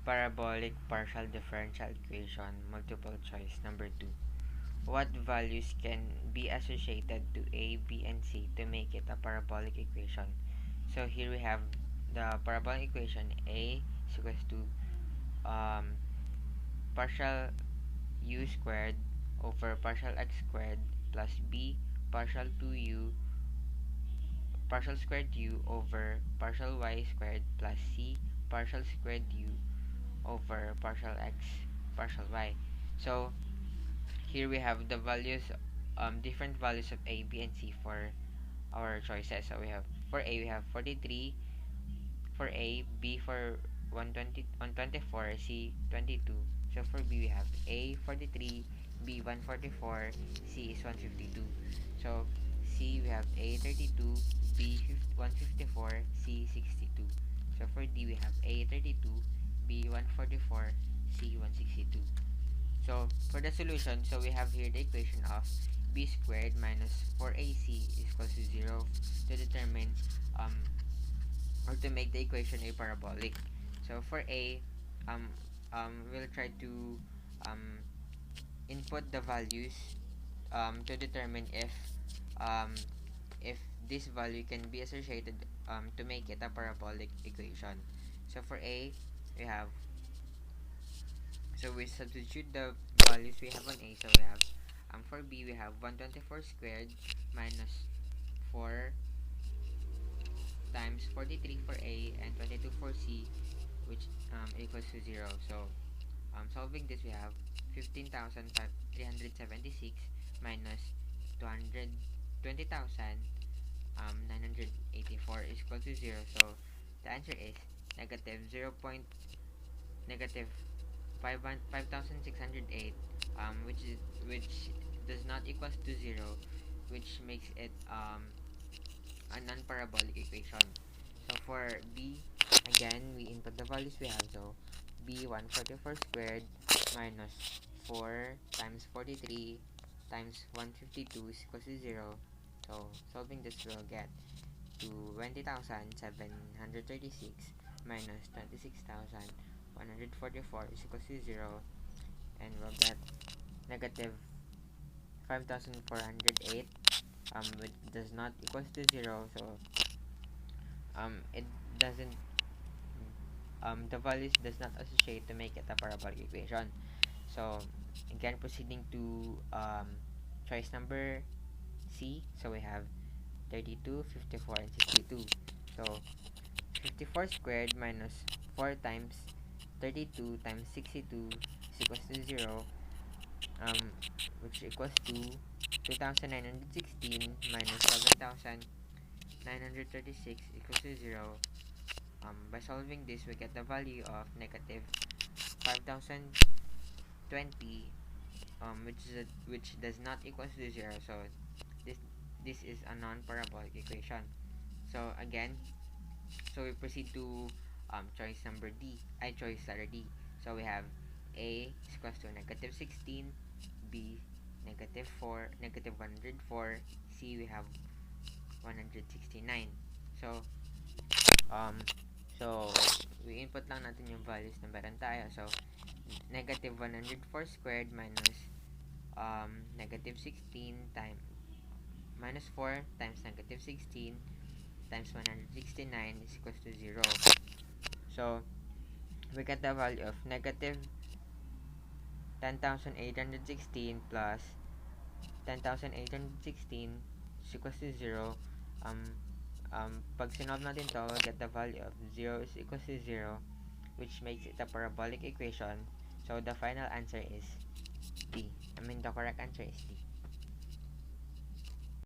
Parabolic partial differential equation, multiple choice number 2. What values can be associated to A, B, and C to make it a parabolic equation? So here we have the parabolic equation. A is equals to partial u squared over partial x squared plus b partial 2u partial squared u over partial y squared plus c partial squared u over partial x partial y. So here we have the values, different values of a, b, and c for our choices. So we have, for a we have 43 for a, b for 124, c 22. So for b we have a 43, b 144, c is 152. So c we have a 32, b 154, c 62. So for d we have a 32, b 144, c 162. So for the solution, so we have here the equation of b squared minus 4ac is equals to 0 to determine or to make the equation a parabolic. So for a, we'll try to um, input the values to determine um, if this value can be associated to make it a parabolic equation. So for a, we have, so we substitute the values we have on a. So we have, for b we have 124 squared minus 4 times 43 for a and 22 for c, which equals to 0. So solving this, we have 15,376 minus 220,984 is equal to 0. So the answer is negative 0. Negative 5,608, which does not equals to 0, which makes it a non-parabolic equation. So for b, again we input the values we have. So b 144 squared minus 4 times 43 times 152 is equal to 0. So solving this, will get to 20,736 minus 26,144 is equal to 0, and we'll get negative 5,408, which does not equals to 0. So it doesn't, the values does not associate to make it a parabolic equation. So again, proceeding to choice number C. So we have 32, 54, and 62. So 54 squared minus 4 times 32 times 62 is equals to 0, which equals to 2,916 minus 7,936 equals to 0. By solving this, we get the value of negative 5,020, which does not equals to 0. So this is a non-parabolic equation. So again, so we proceed to choice number D. Choice letter D. So we have A is equals to negative 16, B negative 4, negative 104, C we have 169. So so we input lang natin yung values na meron tayo. So negative 104 squared minus negative 16 times minus 4 times negative 16 times 169 is equals to 0. So we get the value of negative 10,816 plus 10,816 is equals to 0. Pag sinolve natin to, we'll get the value of 0 is equals to 0, which makes it a parabolic equation. So the final answer is D. The correct answer is D.